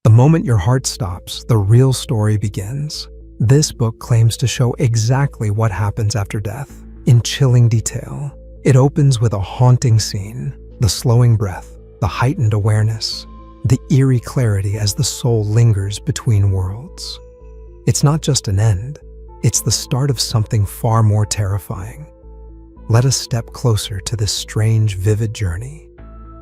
The moment your heart stops, the real story begins. This book claims to show exactly what happens after death, in chilling detail. It opens with a haunting scene, the slowing breath, the heightened awareness, the eerie clarity as the soul lingers between worlds. It's not just an end, it's the start of something far more terrifying. Let us step closer to this strange, vivid journey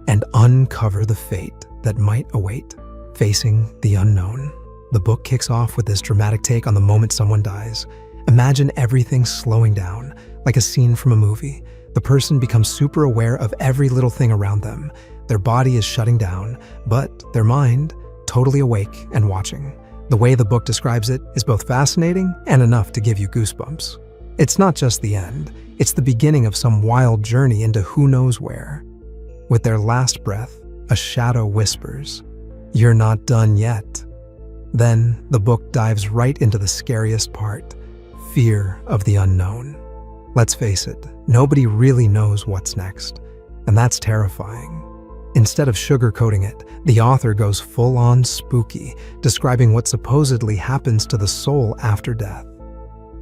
and uncover the fate that might await. Facing the unknown. The book kicks off with this dramatic take on the moment someone dies. Imagine everything slowing down, like a scene from a movie. The person becomes super aware of every little thing around them. Their body is shutting down, but their mind, totally awake and watching. The way the book describes it is both fascinating and enough to give you goosebumps. It's not just the end, it's the beginning of some wild journey into who knows where. With their last breath, a shadow whispers, "You're not done yet." Then the book dives right into the scariest part, fear of the unknown. Let's face it, nobody really knows what's next, and that's terrifying. Instead of sugarcoating it, the author goes full-on spooky, describing what supposedly happens to the soul after death.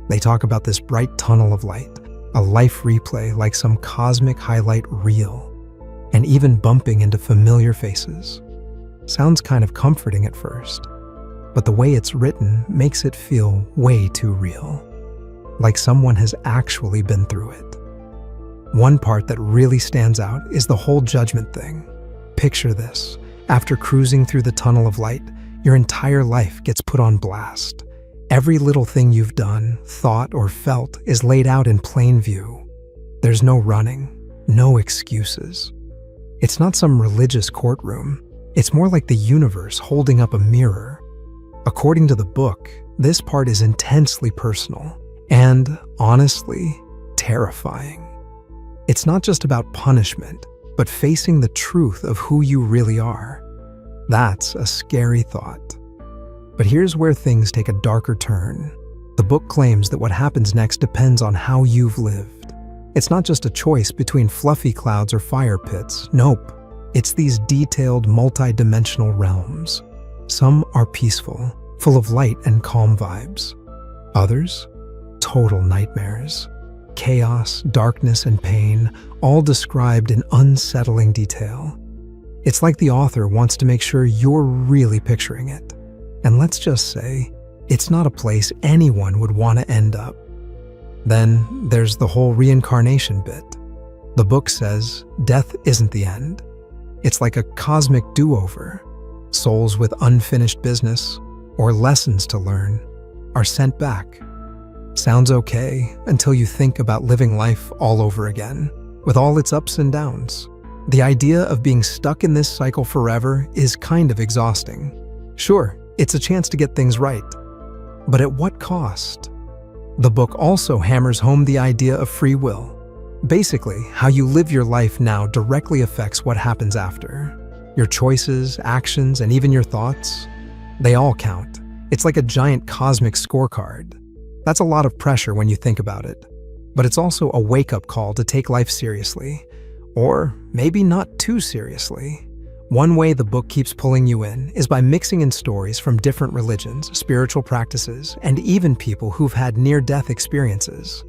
They talk about this bright tunnel of light, a life replay like some cosmic highlight reel, and even bumping into familiar faces. Sounds kind of comforting at first, but the way it's written makes it feel way too real, like someone has actually been through it. One part that really stands out is the whole judgment thing. Picture this. After cruising through the tunnel of light, your entire life gets put on blast. Every little thing you've done, thought, or felt is laid out in plain view. There's no running, no excuses. It's not some religious courtroom. It's more like the universe holding up a mirror. According to the book, this part is intensely personal and, honestly, terrifying. It's not just about punishment, but facing the truth of who you really are. That's a scary thought. But here's where things take a darker turn. The book claims that what happens next depends on how you've lived. It's not just a choice between fluffy clouds or fire pits. Nope. It's these detailed, multi-dimensional realms. Some are peaceful, full of light and calm vibes. Others, total nightmares. Chaos, darkness, and pain, all described in unsettling detail. It's like the author wants to make sure you're really picturing it. And let's just say, it's not a place anyone would want to end up. Then there's the whole reincarnation bit. The book says death isn't the end. It's like a cosmic do-over. Souls with unfinished business, or lessons to learn, are sent back. Sounds okay until you think about living life all over again, with all its ups and downs. The idea of being stuck in this cycle forever is kind of exhausting. Sure, it's a chance to get things right, but at what cost? The book also hammers home the idea of free will. Basically, how you live your life now directly affects what happens after. Your choices, actions, and even your thoughts, they all count. It's like a giant cosmic scorecard. That's a lot of pressure when you think about it. But it's also a wake-up call to take life seriously. Or maybe not too seriously. One way the book keeps pulling you in is by mixing in stories from different religions, spiritual practices, and even people who've had near-death experiences.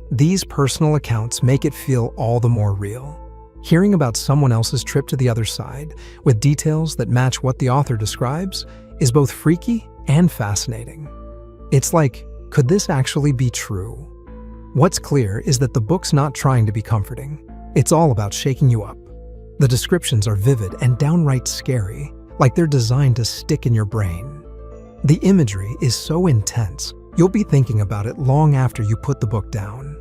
These personal accounts make it feel all the more real. Hearing about someone else's trip to the other side, with details that match what the author describes, is both freaky and fascinating. It's like, could this actually be true? What's clear is that the book's not trying to be comforting. It's all about shaking you up. The descriptions are vivid and downright scary, like they're designed to stick in your brain. The imagery is so intense, you'll be thinking about it long after you put the book down.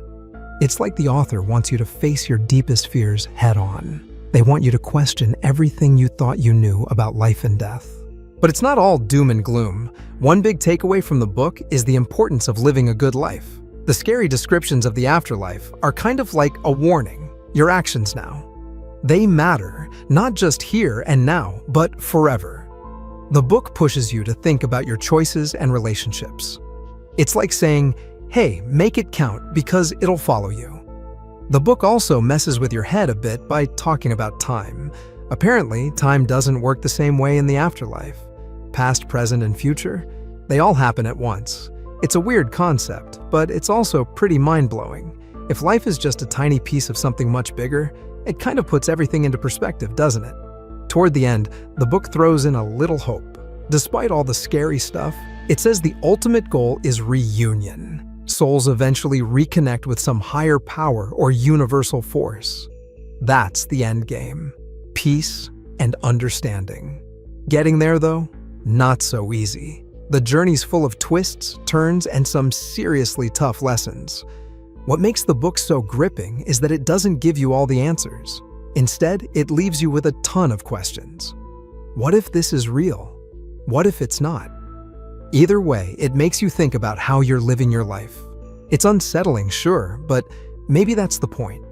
It's like the author wants you to face your deepest fears head-on. They want you to question everything you thought you knew about life and death. But it's not all doom and gloom. One big takeaway from the book is the importance of living a good life. The scary descriptions of the afterlife are kind of like a warning. Your actions now. They matter, not just here and now, but forever. The book pushes you to think about your choices and relationships. It's like saying, hey, make it count because it'll follow you. The book also messes with your head a bit by talking about time. Apparently, time doesn't work the same way in the afterlife. past, present, and future, they all happen at once. It's a weird concept, but it's also pretty mind-blowing. If life is just a tiny piece of something much bigger, it kind of puts everything into perspective, doesn't it? Toward the end, the book throws in a little hope. Despite all the scary stuff, it says the ultimate goal is reunion. Souls eventually reconnect with some higher power or universal force. That's the end game. Peace and understanding. Getting there, though, not so easy. The journey's full of twists, turns, and some seriously tough lessons. What makes the book so gripping is that it doesn't give you all the answers. Instead, it leaves you with a ton of questions. What if this is real? What if it's not? Either way, it makes you think about how you're living your life. It's unsettling, sure, but maybe that's the point.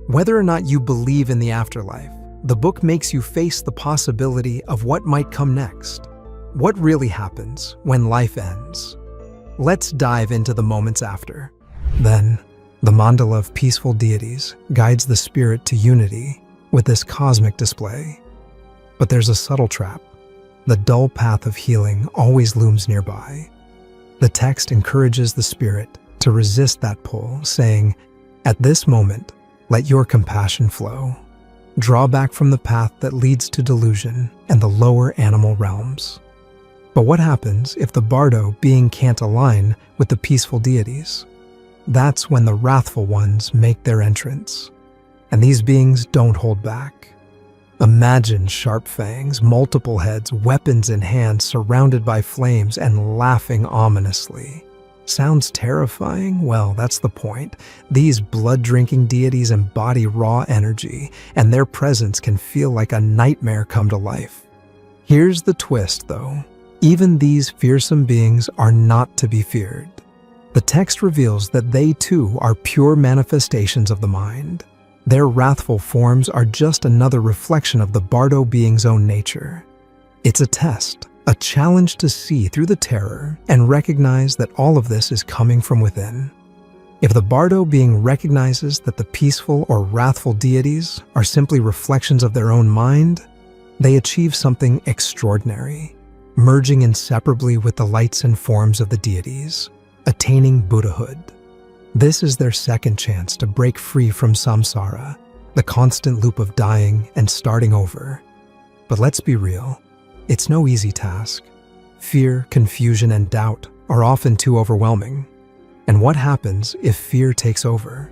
Whether or not you believe in the afterlife, the book makes you face the possibility of what might come next. What really happens when life ends? Let's dive into the moments after. Then, the mandala of peaceful deities guides the spirit to unity with this cosmic display. But there's a subtle trap. The dull path of healing always looms nearby. The text encourages the spirit to resist that pull, saying, "At this moment, let your compassion flow. Draw back from the path that leads to delusion and the lower animal realms." But what happens if the bardo being can't align with the peaceful deities? That's when the wrathful ones make their entrance. And these beings don't hold back. Imagine sharp fangs, multiple heads, weapons in hand, surrounded by flames and laughing ominously. Sounds terrifying? Well, that's the point. These blood-drinking deities embody raw energy, and their presence can feel like a nightmare come to life. Here's the twist, though. Even these fearsome beings are not to be feared. The text reveals that they too are pure manifestations of the mind. Their wrathful forms are just another reflection of the bardo being's own nature. It's a test, a challenge to see through the terror and recognize that all of this is coming from within. If the bardo being recognizes that the peaceful or wrathful deities are simply reflections of their own mind, they achieve something extraordinary, merging inseparably with the lights and forms of the deities, attaining Buddhahood. This is their second chance to break free from samsara, the constant loop of dying and starting over. But let's be real, it's no easy task. Fear, confusion, and doubt are often too overwhelming. And what happens if fear takes over?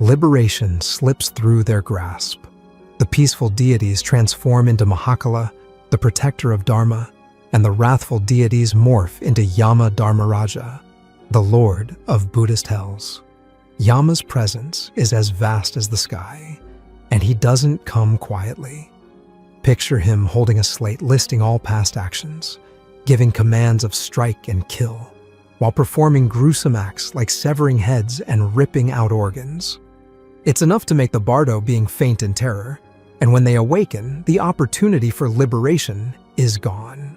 Liberation slips through their grasp. The peaceful deities transform into Mahakala, the protector of Dharma, and the wrathful deities morph into Yama Dharmaraja, the lord of Buddhist hells. Yama's presence is as vast as the sky, and he doesn't come quietly. Picture him holding a slate listing all past actions, giving commands of strike and kill, while performing gruesome acts like severing heads and ripping out organs. It's enough to make the bardo being faint in terror, and when they awaken, the opportunity for liberation is gone.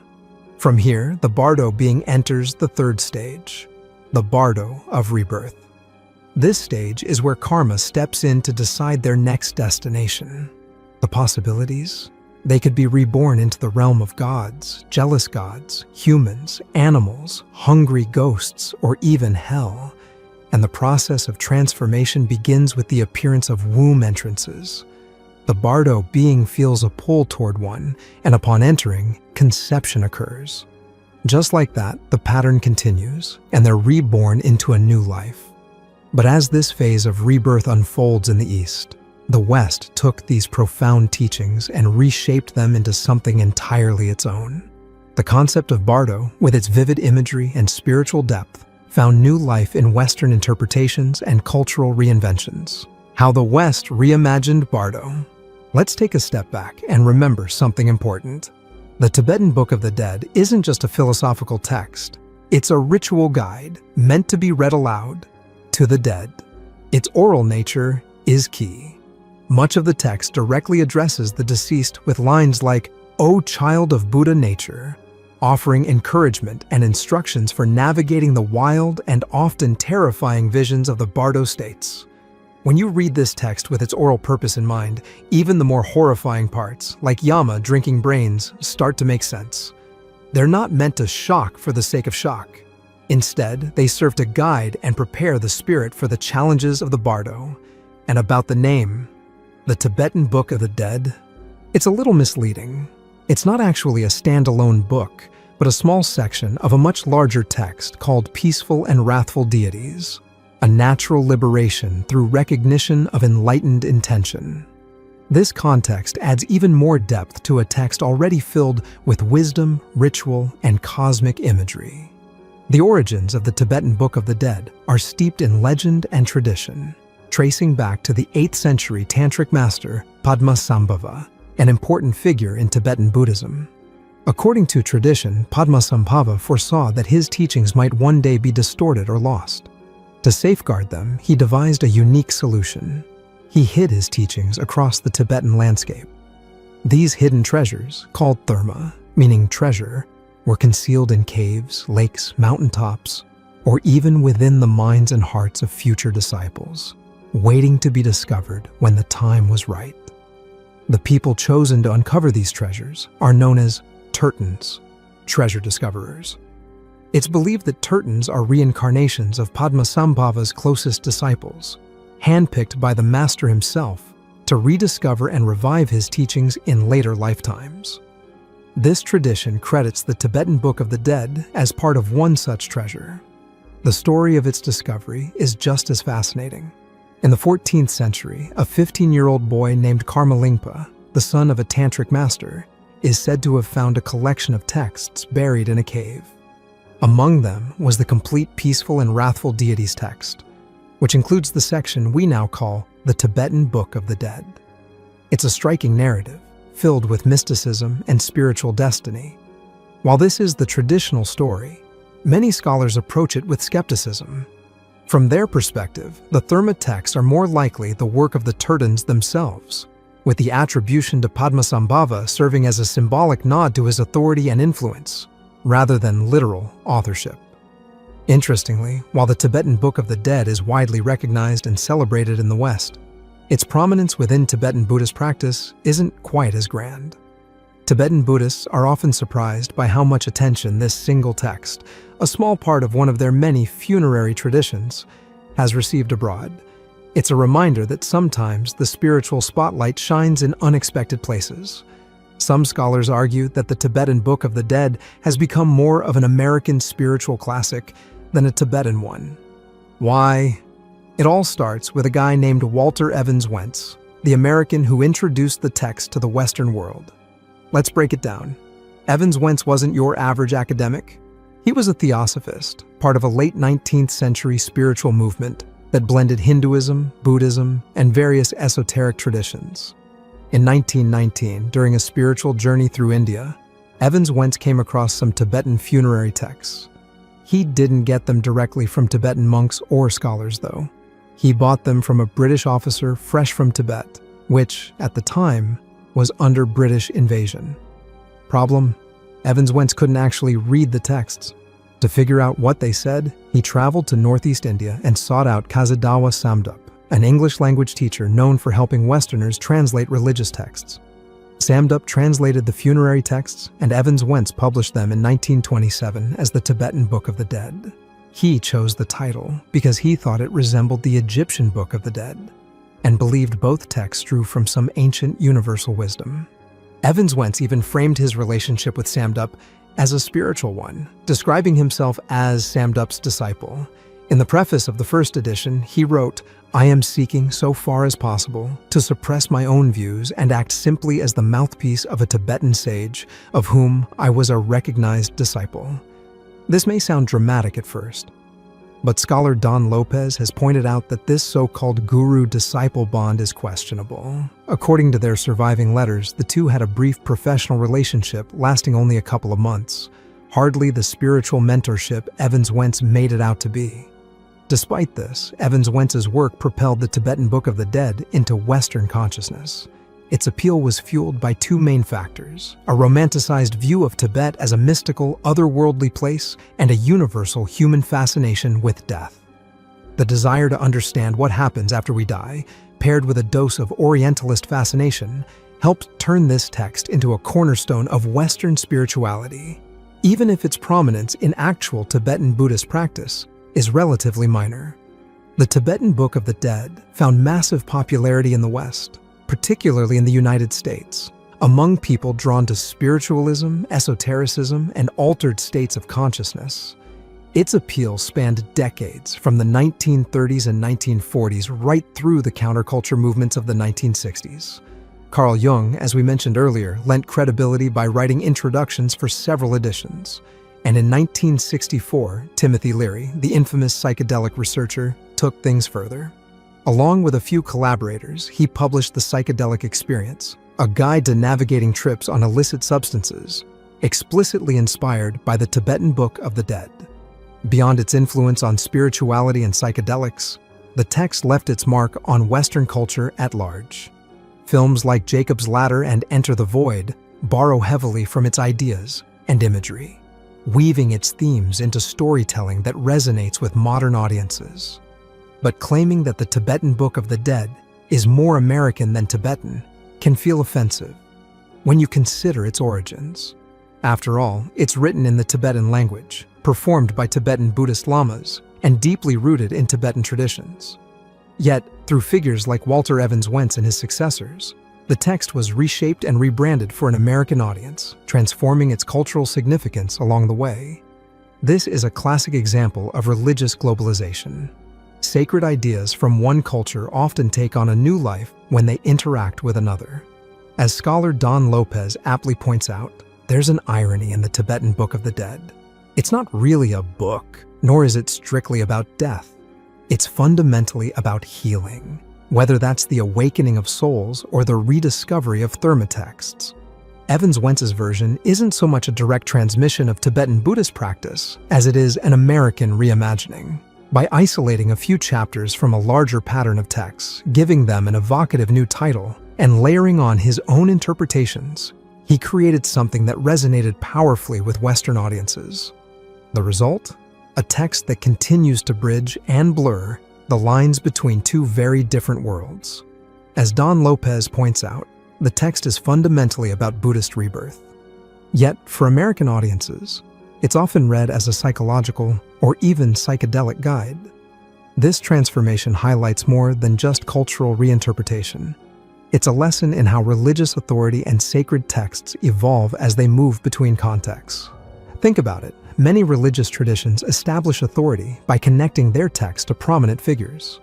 From here, the bardo being enters the third stage, the bardo of rebirth. This stage is where karma steps in to decide their next destination. The possibilities? They could be reborn into the realm of gods, jealous gods, humans, animals, hungry ghosts, or even hell. And the process of transformation begins with the appearance of womb entrances. The bardo being feels a pull toward one, and upon entering, conception occurs. Just like that, the pattern continues, and they're reborn into a new life. But as this phase of rebirth unfolds in the East, the West took these profound teachings and reshaped them into something entirely its own. The concept of bardo, with its vivid imagery and spiritual depth, found new life in Western interpretations and cultural reinventions. How the West reimagined bardo. Let's take a step back and remember something important. The Tibetan Book of the Dead isn't just a philosophical text. It's a ritual guide meant to be read aloud to the dead. Its oral nature is key. Much of the text directly addresses the deceased with lines like, "O child of Buddha nature," offering encouragement and instructions for navigating the wild and often terrifying visions of the bardo states. When you read this text with its oral purpose in mind, even the more horrifying parts, like Yama drinking brains, start to make sense. They're not meant to shock for the sake of shock. Instead, they serve to guide and prepare the spirit for the challenges of the bardo. And about the name, the Tibetan Book of the Dead, it's a little misleading. It's not actually a standalone book, but a small section of a much larger text called Peaceful and Wrathful Deities, a natural liberation through recognition of enlightened intention. This context adds even more depth to a text already filled with wisdom, ritual, and cosmic imagery. The origins of the Tibetan Book of the Dead are steeped in legend and tradition, tracing back to the 8th century tantric master Padmasambhava, an important figure in Tibetan Buddhism. According to tradition, Padmasambhava foresaw that his teachings might one day be distorted or lost. To safeguard them, he devised a unique solution. He hid his teachings across the Tibetan landscape. These hidden treasures, called therma, meaning treasure, were concealed in caves, lakes, mountaintops, or even within the minds and hearts of future disciples, waiting to be discovered when the time was right. The people chosen to uncover these treasures are known as Tertons, treasure discoverers. It's believed that Tertons are reincarnations of Padmasambhava's closest disciples, handpicked by the master himself to rediscover and revive his teachings in later lifetimes. This tradition credits the Tibetan Book of the Dead as part of one such treasure. The story of its discovery is just as fascinating. In the 14th century, a 15-year-old boy named Karmalingpa, the son of a tantric master, is said to have found a collection of texts buried in a cave. Among them was the complete Peaceful and Wrathful Deities text, which includes the section we now call the Tibetan Book of the Dead. It's a striking narrative, filled with mysticism and spiritual destiny. While this is the traditional story, many scholars approach it with skepticism. From their perspective, the therma texts are more likely the work of the Tertons themselves, with the attribution to Padmasambhava serving as a symbolic nod to his authority and influence, rather than literal authorship. Interestingly, while the Tibetan Book of the Dead is widely recognized and celebrated in the West, its prominence within Tibetan Buddhist practice isn't quite as grand. Tibetan Buddhists are often surprised by how much attention this single text, a small part of one of their many funerary traditions, has received abroad. It's a reminder that sometimes the spiritual spotlight shines in unexpected places. Some scholars argue that the Tibetan Book of the Dead has become more of an American spiritual classic than a Tibetan one. Why? It all starts with a guy named Walter Evans Wentz, the American who introduced the text to the Western world. Let's break it down. Evans Wentz wasn't your average academic. He was a theosophist, part of a late 19th century spiritual movement that blended Hinduism, Buddhism, and various esoteric traditions. In 1919, during a spiritual journey through India, Evans Wentz came across some Tibetan funerary texts. He didn't get them directly from Tibetan monks or scholars, though. He bought them from a British officer fresh from Tibet, which, at the time, was under British invasion. Problem? Evans Wentz couldn't actually read the texts. To figure out what they said, he traveled to northeast India and sought out Kazadawa Samdup, an English-language teacher known for helping Westerners translate religious texts. Samdup translated the funerary texts, and Evans Wentz published them in 1927 as the Tibetan Book of the Dead. He chose the title because he thought it resembled the Egyptian Book of the Dead, and believed both texts drew from some ancient universal wisdom. Evans Wentz even framed his relationship with Samdup as a spiritual one, describing himself as Samdup's disciple. In the preface of the first edition, he wrote, "I am seeking, so far as possible, to suppress my own views and act simply as the mouthpiece of a Tibetan sage, of whom I was a recognized disciple." This may sound dramatic at first, but scholar Don Lopez has pointed out that this so-called guru-disciple bond is questionable. According to their surviving letters, the two had a brief professional relationship lasting only a couple of months, hardly the spiritual mentorship Evans Wentz made it out to be. Despite this, Evans Wentz's work propelled the Tibetan Book of the Dead into Western consciousness. Its appeal was fueled by two main factors: a romanticized view of Tibet as a mystical, otherworldly place, and a universal human fascination with death. The desire to understand what happens after we die, paired with a dose of Orientalist fascination, helped turn this text into a cornerstone of Western spirituality. even if its prominence in actual Tibetan Buddhist practice is relatively minor. The Tibetan Book of the Dead found massive popularity in the West, particularly in the United States, among people drawn to spiritualism, esotericism, and altered states of consciousness. Its appeal spanned decades, from the 1930s and 1940s right through the counterculture movements of the 1960s. Carl Jung, as we mentioned earlier, lent credibility by writing introductions for several editions. And in 1964, Timothy Leary, the infamous psychedelic researcher, took things further. Along with a few collaborators, he published The Psychedelic Experience, a guide to navigating trips on illicit substances, explicitly inspired by the Tibetan Book of the Dead. Beyond its influence on spirituality and psychedelics, the text left its mark on Western culture at large. Films like Jacob's Ladder and Enter the Void borrow heavily from its ideas and imagery, weaving its themes into storytelling that resonates with modern audiences. But claiming that the Tibetan Book of the Dead is more American than Tibetan can feel offensive when you consider its origins. After all, it's written in the Tibetan language, performed by Tibetan Buddhist lamas, and deeply rooted in Tibetan traditions. Yet, through figures like Walter Evans Wentz and his successors, the text was reshaped and rebranded for an American audience, transforming its cultural significance along the way. This is a classic example of religious globalization. Sacred ideas from one culture often take on a new life when they interact with another. As scholar Don Lopez aptly points out, there's an irony in the Tibetan Book of the Dead. It's not really a book, nor is it strictly about death. It's fundamentally about healing, whether that's the awakening of souls or the rediscovery of thermatexts. Evans Wentz's version isn't so much a direct transmission of Tibetan Buddhist practice as it is an American reimagining. By isolating a few chapters from a larger pattern of texts, giving them an evocative new title, and layering on his own interpretations, he created something that resonated powerfully with Western audiences. The result? A text that continues to bridge and blur the lines between two very different worlds. As Don Lopez points out, the text is fundamentally about Buddhist rebirth. Yet, for American audiences, it's often read as a psychological or even psychedelic guide. This transformation highlights more than just cultural reinterpretation. It's a lesson in how religious authority and sacred texts evolve as they move between contexts. Think about it. Many religious traditions establish authority by connecting their text to prominent figures.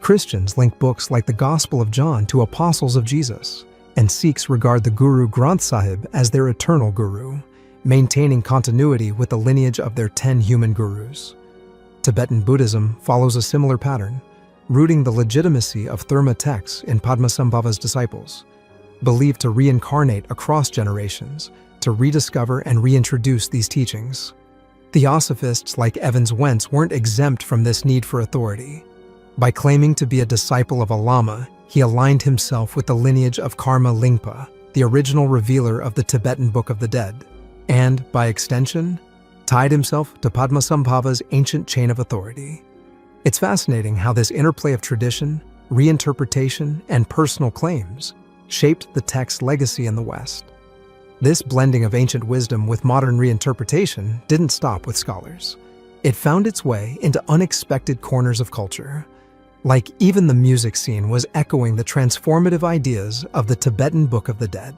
Christians link books like the Gospel of John to apostles of Jesus, and Sikhs regard the Guru Granth Sahib as their eternal guru, maintaining continuity with the lineage of their 10 human gurus. Tibetan Buddhism follows a similar pattern, rooting the legitimacy of Therma texts in Padmasambhava's disciples, believed to reincarnate across generations to rediscover and reintroduce these teachings. Theosophists like Evans Wentz weren't exempt from this need for authority. By claiming to be a disciple of a lama, he aligned himself with the lineage of Karma Lingpa, the original revealer of the Tibetan Book of the Dead, and, by extension, tied himself to Padmasambhava's ancient chain of authority. It's fascinating how this interplay of tradition, reinterpretation, and personal claims shaped the text's legacy in the West. This blending of ancient wisdom with modern reinterpretation didn't stop with scholars. It found its way into unexpected corners of culture. Like even the music scene was echoing the transformative ideas of the Tibetan Book of the Dead.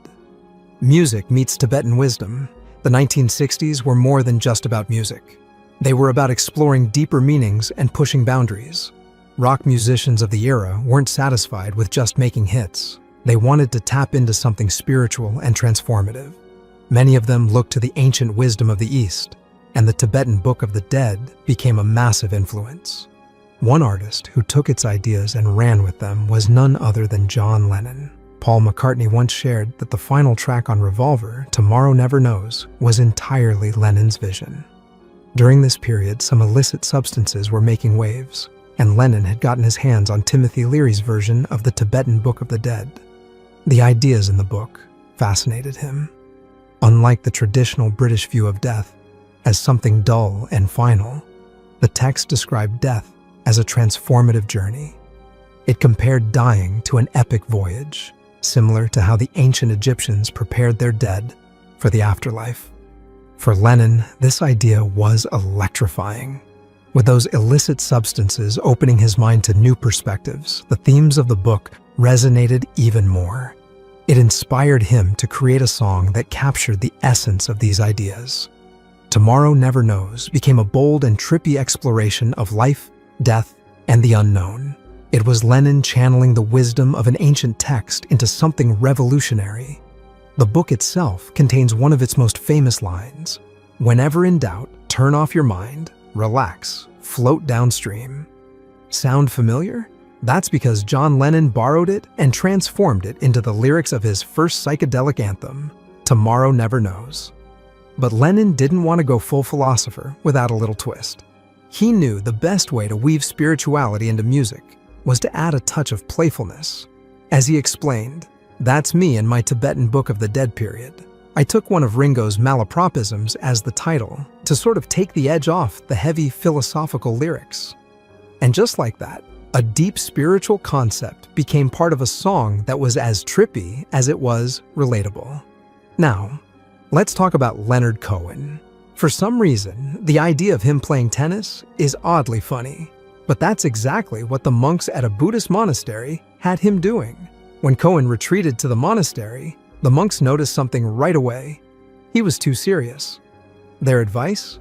Music meets Tibetan wisdom. The 1960s were more than just about music. They were about exploring deeper meanings and pushing boundaries. Rock musicians of the era weren't satisfied with just making hits. They wanted to tap into something spiritual and transformative. Many of them looked to the ancient wisdom of the East, and the Tibetan Book of the Dead became a massive influence. One artist who took its ideas and ran with them was none other than John Lennon. Paul McCartney once shared that the final track on Revolver, Tomorrow Never Knows, was entirely Lennon's vision. During this period, some illicit substances were making waves, and Lennon had gotten his hands on Timothy Leary's version of the Tibetan Book of the Dead. The ideas in the book fascinated him. Unlike the traditional British view of death as something dull and final, the text described death as a transformative journey. It compared dying to an epic voyage, similar to how the ancient Egyptians prepared their dead for the afterlife. For Lennon, this idea was electrifying. With those illicit substances opening his mind to new perspectives, the themes of the book resonated even more. It inspired him to create a song that captured the essence of these ideas. Tomorrow Never Knows became a bold and trippy exploration of life, death, and the unknown. It was Lennon channeling the wisdom of an ancient text into something revolutionary. The book itself contains one of its most famous lines: "Whenever in doubt, turn off your mind, relax, float downstream." Sound familiar? That's because John Lennon borrowed it and transformed it into the lyrics of his first psychedelic anthem, Tomorrow Never Knows. But Lennon didn't want to go full philosopher without a little twist. He knew the best way to weave spirituality into music was to add a touch of playfulness. As he explained, "That's me in my Tibetan Book of the Dead period. I took one of Ringo's malapropisms as the title to sort of take the edge off the heavy philosophical lyrics." And just like that, a deep spiritual concept became part of a song that was as trippy as it was relatable. Now, let's talk about Leonard Cohen. For some reason, the idea of him playing tennis is oddly funny. But that's exactly what the monks at a Buddhist monastery had him doing. When Cohen retreated to the monastery, the monks noticed something right away. He was too serious. Their advice?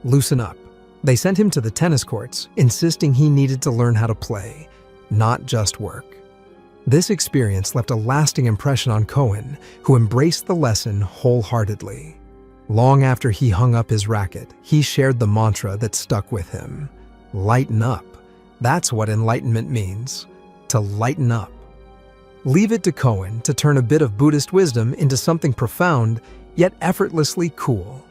Loosen up. They sent him to the tennis courts, insisting he needed to learn how to play, not just work. This experience left a lasting impression on Cohen, who embraced the lesson wholeheartedly. Long after he hung up his racket, he shared the mantra that stuck with him: lighten up. That's what enlightenment means, to lighten up. Leave it to Cohen to turn a bit of Buddhist wisdom into something profound, yet effortlessly cool.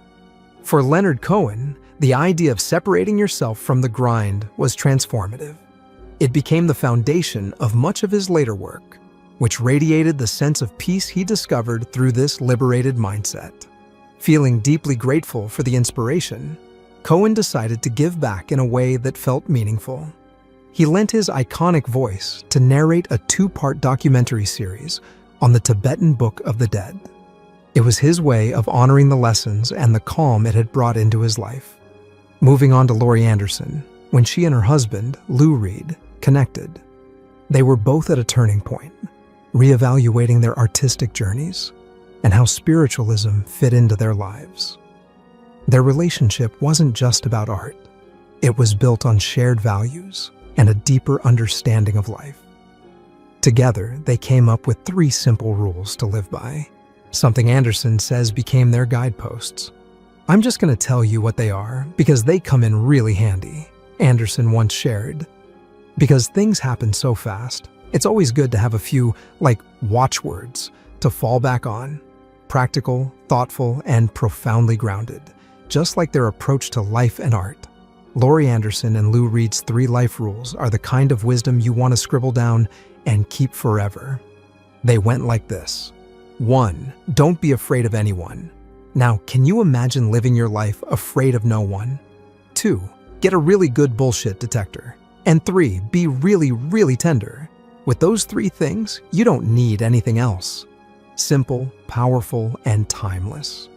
For Leonard Cohen, the idea of separating yourself from the grind was transformative. It became the foundation of much of his later work, which radiated the sense of peace he discovered through this liberated mindset. Feeling deeply grateful for the inspiration, Cohen decided to give back in a way that felt meaningful. He lent his iconic voice to narrate a 2-part documentary series on the Tibetan Book of the Dead. It was his way of honoring the lessons and the calm it had brought into his life. Moving on to Laurie Anderson, when she and her husband, Lou Reed, connected, they were both at a turning point, reevaluating their artistic journeys and how spiritualism fit into their lives. Their relationship wasn't just about art. It was built on shared values and a deeper understanding of life. Together, they came up with 3 simple rules to live by, something Anderson says became their guideposts. "I'm just going to tell you what they are because they come in really handy," Anderson once shared. "Because things happen so fast, it's always good to have a few, watchwords to fall back on. Practical, thoughtful, and profoundly grounded, just like their approach to life and art." Laurie Anderson and Lou Reed's 3 life rules are the kind of wisdom you want to scribble down and keep forever. They went like this. 1. Don't be afraid of anyone. Now, can you imagine living your life afraid of no one? 2. Get a really good bullshit detector. And 3. Be really, really tender. With those 3 things, you don't need anything else. Simple, powerful, and timeless.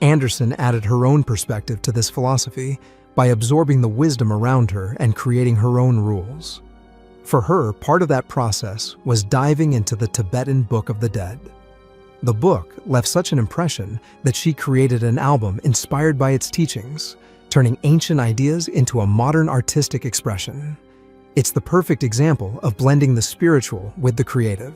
Anderson added her own perspective to this philosophy by absorbing the wisdom around her and creating her own rules. For her, part of that process was diving into the Tibetan Book of the Dead. The book left such an impression that she created an album inspired by its teachings, turning ancient ideas into a modern artistic expression. It's the perfect example of blending the spiritual with the creative.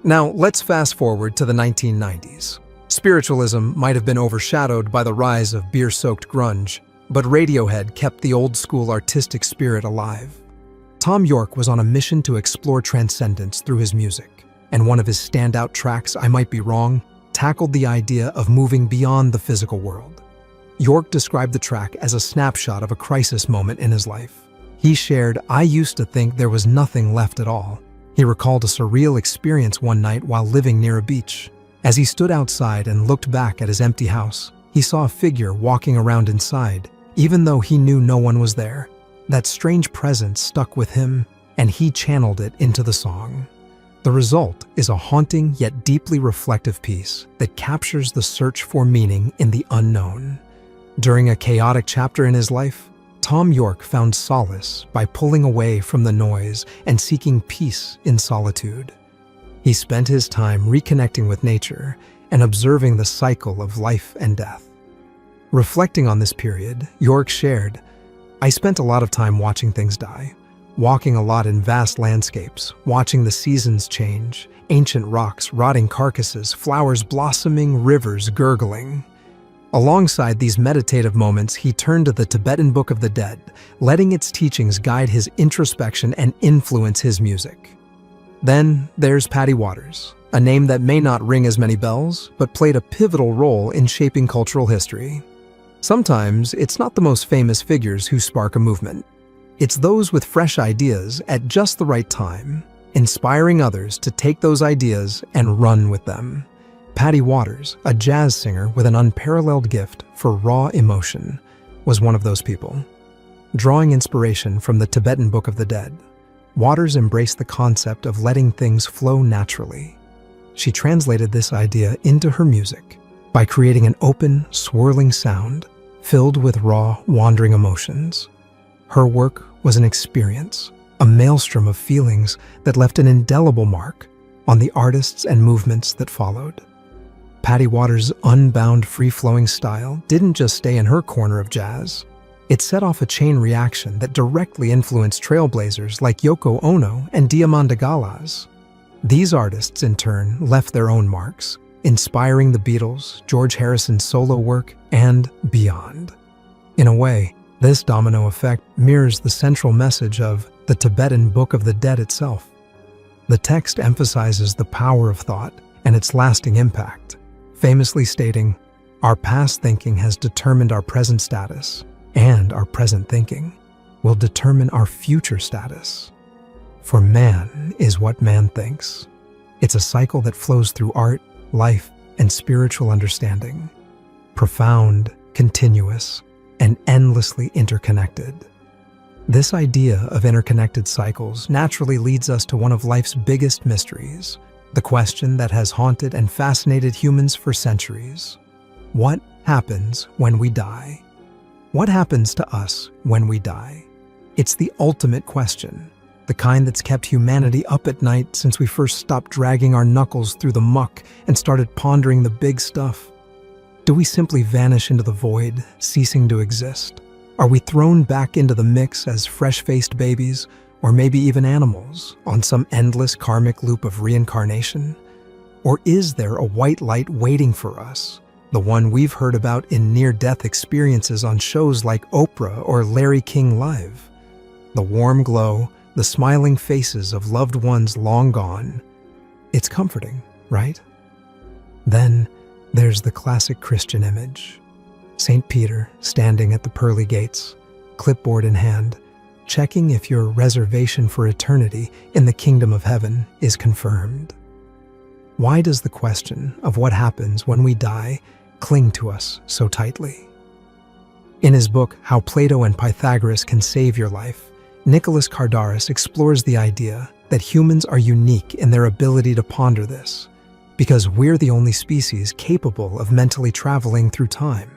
Now, let's fast forward to the 1990s. Spiritualism might have been overshadowed by the rise of beer-soaked grunge, but Radiohead kept the old-school artistic spirit alive. Thom Yorke was on a mission to explore transcendence through his music, and one of his standout tracks, I Might Be Wrong, tackled the idea of moving beyond the physical world. Yorke described the track as a snapshot of a crisis moment in his life. He shared, "I used to think there was nothing left at all." He recalled a surreal experience one night while living near a beach. As he stood outside and looked back at his empty house, he saw a figure walking around inside, even though he knew no one was there. That strange presence stuck with him, and he channeled it into the song. The result is a haunting yet deeply reflective piece that captures the search for meaning in the unknown. During a chaotic chapter in his life, Tom York found solace by pulling away from the noise and seeking peace in solitude. He spent his time reconnecting with nature and observing the cycle of life and death. Reflecting on this period, York shared, "I spent a lot of time watching things die, walking a lot in vast landscapes, watching the seasons change, ancient rocks, rotting carcasses, flowers blossoming, rivers gurgling." Alongside these meditative moments, he turned to the Tibetan Book of the Dead, letting its teachings guide his introspection and influence his music. Then there's Patty Waters, a name that may not ring as many bells, but played a pivotal role in shaping cultural history. Sometimes it's not the most famous figures who spark a movement. It's those with fresh ideas at just the right time, inspiring others to take those ideas and run with them. Patty Waters, a jazz singer with an unparalleled gift for raw emotion, was one of those people. Drawing inspiration from the Tibetan Book of the Dead, Waters embraced the concept of letting things flow naturally. She translated this idea into her music by creating an open, swirling sound filled with raw, wandering emotions. Her work was an experience, a maelstrom of feelings that left an indelible mark on the artists and movements that followed. Patty Waters' unbound, free-flowing style didn't just stay in her corner of jazz. It set off a chain reaction that directly influenced trailblazers like Yoko Ono and Diamanda Galás. These artists, in turn, left their own marks, inspiring the Beatles, George Harrison's solo work, and beyond. In a way, this domino effect mirrors the central message of the Tibetan Book of the Dead itself. The text emphasizes the power of thought and its lasting impact, famously stating, "Our past thinking has determined our present status, and our present thinking will determine our future status. For man is what man thinks." It's a cycle that flows through art, life, and spiritual understanding. Profound, continuous, and endlessly interconnected. This idea of interconnected cycles naturally leads us to one of life's biggest mysteries, the question that has haunted and fascinated humans for centuries. What happens when we die? What happens to us when we die? It's the ultimate question, the kind that's kept humanity up at night since we first stopped dragging our knuckles through the muck and started pondering the big stuff. Do we simply vanish into the void, ceasing to exist? Are we thrown back into the mix as fresh-faced babies, or maybe even animals, on some endless karmic loop of reincarnation? Or is there a white light waiting for us, the one we've heard about in near-death experiences on shows like Oprah or Larry King Live? The warm glow, the smiling faces of loved ones long gone. It's comforting, right? Then there's the classic Christian image. St. Peter standing at the pearly gates, clipboard in hand, checking if your reservation for eternity in the kingdom of heaven is confirmed. Why does the question of what happens when we die cling to us so tightly? In his book, How Plato and Pythagoras Can Save Your Life, Nicholas Kardaras explores the idea that humans are unique in their ability to ponder this, because we're the only species capable of mentally traveling through time.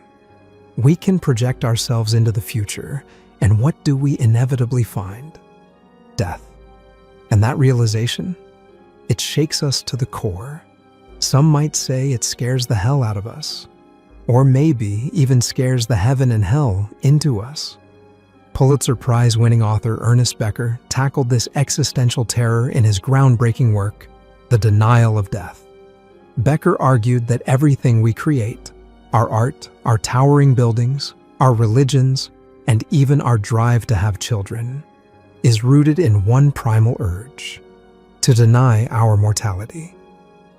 We can project ourselves into the future, and what do we inevitably find? Death. And that realization? It shakes us to the core. Some might say it scares the hell out of us, or maybe even scares the heaven and hell into us. Pulitzer Prize-winning author Ernest Becker tackled this existential terror in his groundbreaking work, The Denial of Death. Becker argued that everything we create, our art, our towering buildings, our religions, and even our drive to have children, is rooted in one primal urge: to deny our mortality.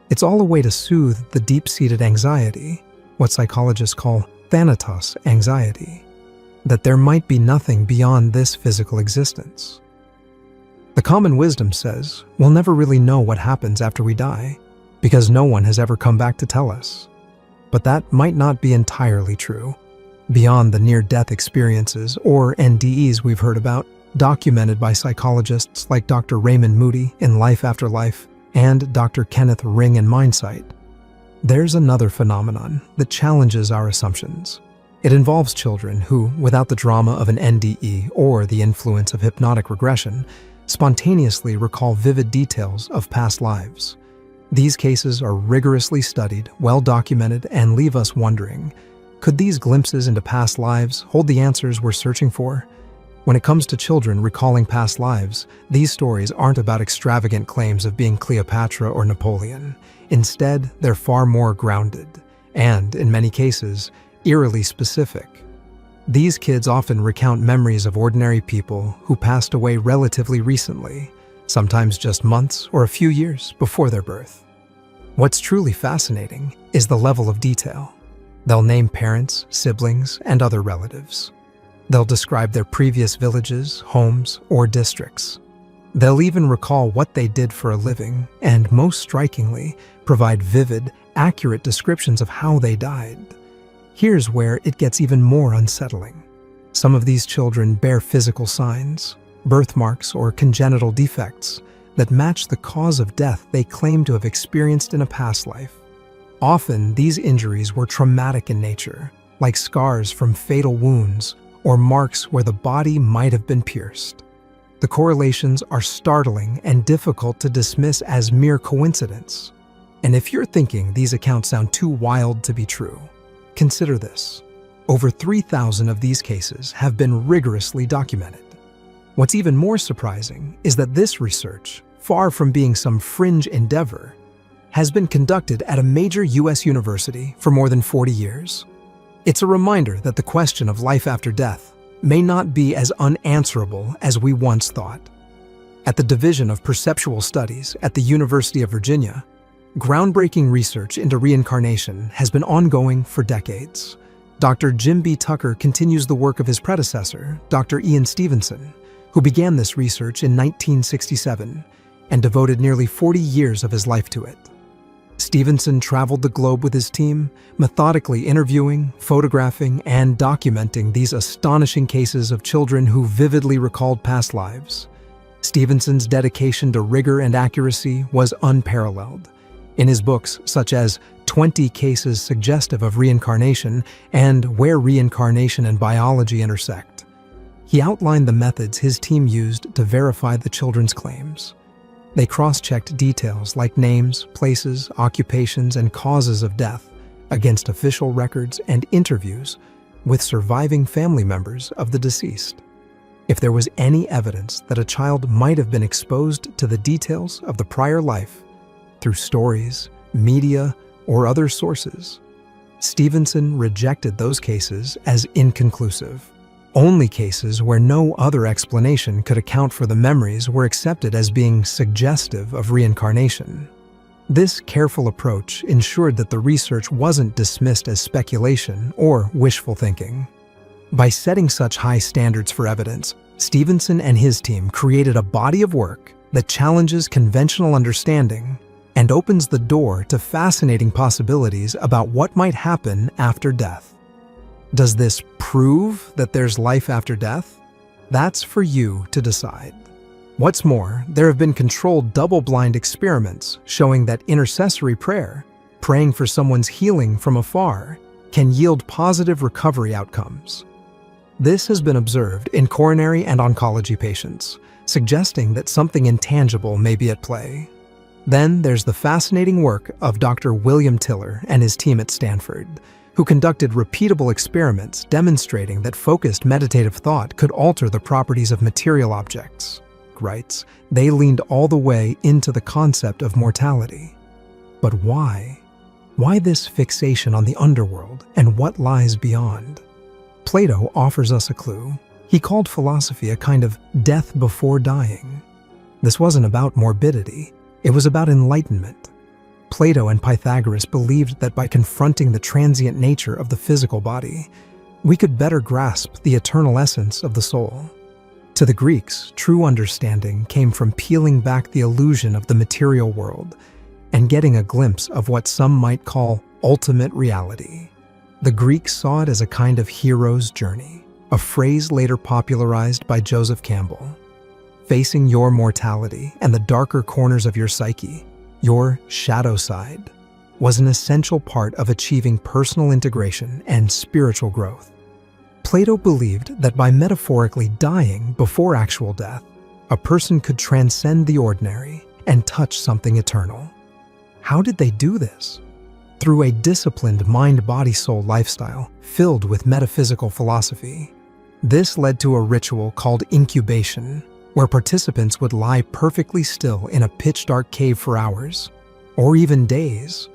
It's all a way to soothe the deep-seated anxiety, what psychologists call thanatos anxiety, that there might be nothing beyond this physical existence. The common wisdom says we'll never really know what happens after we die, because no one has ever come back to tell us. But that might not be entirely true. Beyond the near-death experiences, or NDEs we've heard about, documented by psychologists like Dr. Raymond Moody in Life After Life, and Dr. Kenneth Ring in Mindsight, there's another phenomenon that challenges our assumptions. It involves children who, without the drama of an NDE or the influence of hypnotic regression, spontaneously recall vivid details of past lives. These cases are rigorously studied, well-documented, and leave us wondering, could these glimpses into past lives hold the answers we're searching for? When it comes to children recalling past lives, these stories aren't about extravagant claims of being Cleopatra or Napoleon. Instead, they're far more grounded, and, in many cases, eerily specific. These kids often recount memories of ordinary people who passed away relatively recently, sometimes just months or a few years before their birth. What's truly fascinating is the level of detail. They'll name parents, siblings, and other relatives. They'll describe their previous villages, homes, or districts. They'll even recall what they did for a living, and most strikingly, provide vivid, accurate descriptions of how they died. Here's where it gets even more unsettling. Some of these children bear physical signs, birthmarks or congenital defects that match the cause of death they claim to have experienced in a past life. Often, these injuries were traumatic in nature, like scars from fatal wounds or marks where the body might have been pierced. The correlations are startling and difficult to dismiss as mere coincidence. And if you're thinking these accounts sound too wild to be true, consider this. Over 3,000 of these cases have been rigorously documented. What's even more surprising is that this research, far from being some fringe endeavor, has been conducted at a major U.S. university for more than 40 years. It's a reminder that the question of life after death may not be as unanswerable as we once thought. At the Division of Perceptual Studies at the University of Virginia, groundbreaking research into reincarnation has been ongoing for decades. Dr. Jim B. Tucker continues the work of his predecessor, Dr. Ian Stevenson, who began this research in 1967 and devoted nearly 40 years of his life to it. Stevenson traveled the globe with his team, methodically interviewing, photographing, and documenting these astonishing cases of children who vividly recalled past lives. Stevenson's dedication to rigor and accuracy was unparalleled. In his books, such as 20 Cases Suggestive of Reincarnation and Where Reincarnation and Biology Intersect, he outlined the methods his team used to verify the children's claims. They cross-checked details like names, places, occupations, and causes of death against official records and interviews with surviving family members of the deceased. If there was any evidence that a child might have been exposed to the details of the prior life through stories, media, or other sources, Stevenson rejected those cases as inconclusive. Only cases where no other explanation could account for the memories were accepted as being suggestive of reincarnation. This careful approach ensured that the research wasn't dismissed as speculation or wishful thinking. By setting such high standards for evidence, Stevenson and his team created a body of work that challenges conventional understanding and opens the door to fascinating possibilities about what might happen after death. Does this prove that there's life after death? That's for you to decide. What's more, there have been controlled double-blind experiments showing that intercessory prayer, praying for someone's healing from afar, can yield positive recovery outcomes. This has been observed in coronary and oncology patients, suggesting that something intangible may be at play. Then there's the fascinating work of Dr. William Tiller and his team at Stanford, who conducted repeatable experiments demonstrating that focused meditative thought could alter the properties of material objects. Writes, they leaned all the way into the concept of mortality. But why? Why this fixation on the underworld and what lies beyond? Plato offers us a clue. He called philosophy a kind of death before dying. This wasn't about morbidity, it was about enlightenment. Plato and Pythagoras believed that by confronting the transient nature of the physical body, we could better grasp the eternal essence of the soul. To the Greeks, true understanding came from peeling back the illusion of the material world and getting a glimpse of what some might call ultimate reality. The Greeks saw it as a kind of hero's journey, a phrase later popularized by Joseph Campbell. Facing your mortality and the darker corners of your psyche, your shadow side, was an essential part of achieving personal integration and spiritual growth. Plato believed that by metaphorically dying before actual death, a person could transcend the ordinary and touch something eternal. How did they do this? Through a disciplined mind-body-soul lifestyle filled with metaphysical philosophy. This led to a ritual called incubation, where participants would lie perfectly still in a pitch-dark cave for hours, or even days.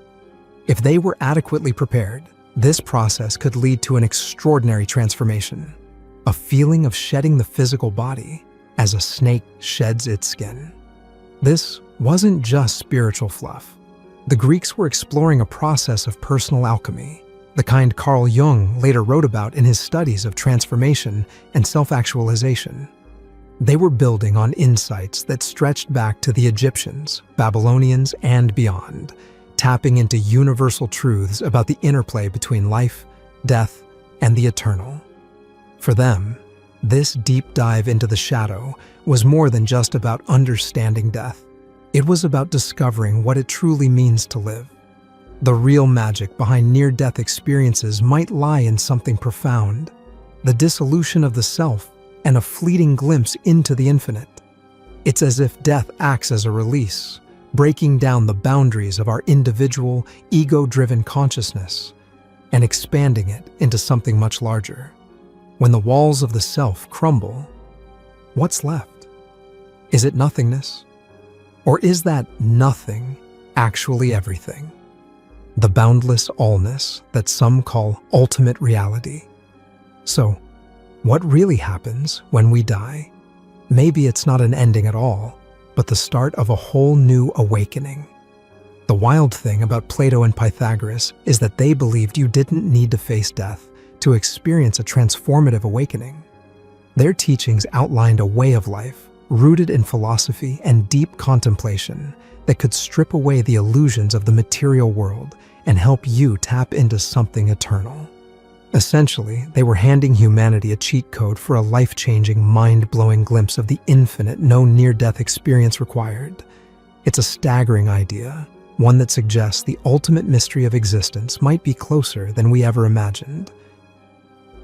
If they were adequately prepared, this process could lead to an extraordinary transformation, a feeling of shedding the physical body as a snake sheds its skin. This wasn't just spiritual fluff. The Greeks were exploring a process of personal alchemy, the kind Carl Jung later wrote about in his studies of transformation and self-actualization. They were building on insights that stretched back to the Egyptians, Babylonians, and beyond, tapping into universal truths about the interplay between life, death, and the eternal. For them, this deep dive into the shadow was more than just about understanding death. It was about discovering what it truly means to live. The real magic behind near-death experiences might lie in something profound, the dissolution of the self and a fleeting glimpse into the infinite. It's as if death acts as a release, breaking down the boundaries of our individual, ego-driven consciousness and expanding it into something much larger. When the walls of the self crumble, what's left? Is it nothingness? Or is that nothing actually everything? The boundless allness that some call ultimate reality. So, what really happens when we die? Maybe it's not an ending at all, but the start of a whole new awakening. The wild thing about Plato and Pythagoras is that they believed you didn't need to face death to experience a transformative awakening. Their teachings outlined a way of life rooted in philosophy and deep contemplation that could strip away the illusions of the material world and help you tap into something eternal. Essentially, they were handing humanity a cheat code for a life-changing, mind-blowing glimpse of the infinite no near-death experience required. It's a staggering idea, one that suggests the ultimate mystery of existence might be closer than we ever imagined.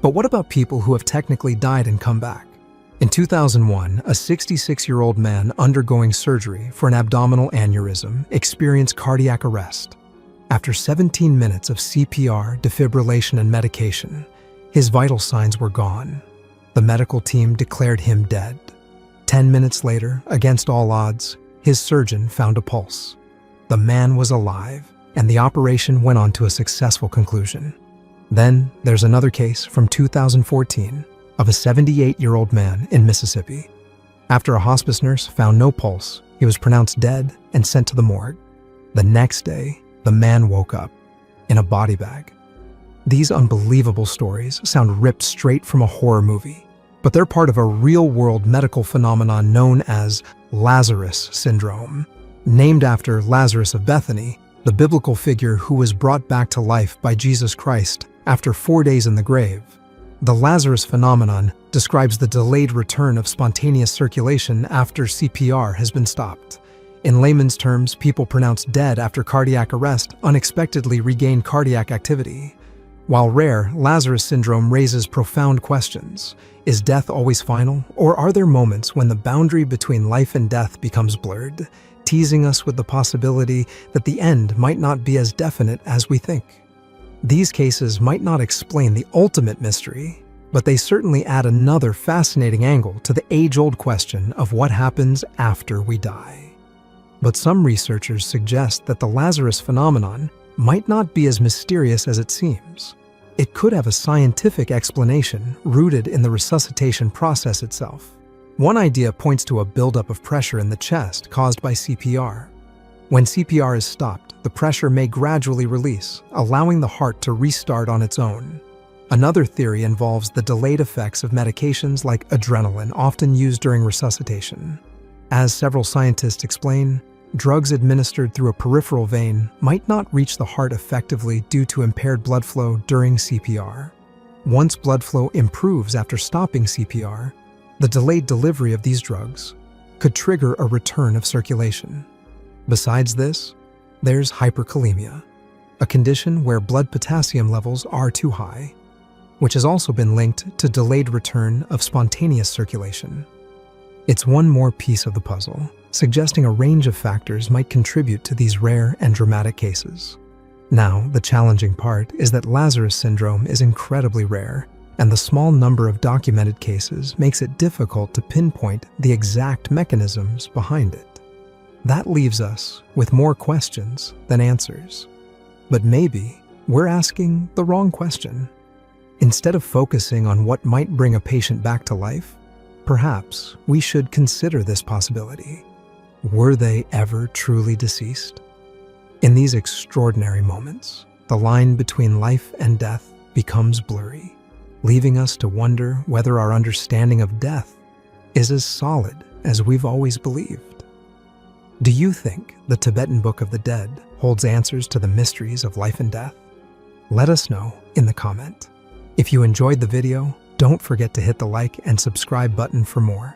But what about people who have technically died and come back? In 2001, a 66-year-old man undergoing surgery for an abdominal aneurysm experienced cardiac arrest. After 17 minutes of CPR, defibrillation, and medication, his vital signs were gone. The medical team declared him dead. 10 minutes later, against all odds, his surgeon found a pulse. The man was alive, and the operation went on to a successful conclusion. Then there's another case from 2014 of a 78-year-old man in Mississippi. After a hospice nurse found no pulse, he was pronounced dead and sent to the morgue. The next day, the man woke up in a body bag. These unbelievable stories sound ripped straight from a horror movie, but they're part of a real-world medical phenomenon known as Lazarus syndrome, named after Lazarus of Bethany, the biblical figure who was brought back to life by Jesus Christ after 4 days in the grave. The Lazarus phenomenon describes the delayed return of spontaneous circulation after CPR has been stopped. In layman's terms, people pronounced dead after cardiac arrest unexpectedly regain cardiac activity. While rare, Lazarus syndrome raises profound questions. Is death always final, or are there moments when the boundary between life and death becomes blurred, teasing us with the possibility that the end might not be as definite as we think? These cases might not explain the ultimate mystery, but they certainly add another fascinating angle to the age-old question of what happens after we die. But some researchers suggest that the Lazarus phenomenon might not be as mysterious as it seems. It could have a scientific explanation rooted in the resuscitation process itself. One idea points to a buildup of pressure in the chest caused by CPR. When CPR is stopped, the pressure may gradually release, allowing the heart to restart on its own. Another theory involves the delayed effects of medications like adrenaline often used during resuscitation. As several scientists explain, drugs administered through a peripheral vein might not reach the heart effectively due to impaired blood flow during CPR. Once blood flow improves after stopping CPR, the delayed delivery of these drugs could trigger a return of circulation. Besides this, there's hyperkalemia, a condition where blood potassium levels are too high, which has also been linked to delayed return of spontaneous circulation. It's one more piece of the puzzle, suggesting a range of factors might contribute to these rare and dramatic cases. Now, the challenging part is that Lazarus syndrome is incredibly rare, and the small number of documented cases makes it difficult to pinpoint the exact mechanisms behind it. That leaves us with more questions than answers. But maybe we're asking the wrong question. Instead of focusing on what might bring a patient back to life, perhaps we should consider this possibility. Were they ever truly deceased? In these extraordinary moments, the line between life and death becomes blurry, leaving us to wonder whether our understanding of death is as solid as we've always believed. Do you think the Tibetan Book of the Dead holds answers to the mysteries of life and death? Let us know in the comment. If you enjoyed the video, don't forget to hit the like and subscribe button for more.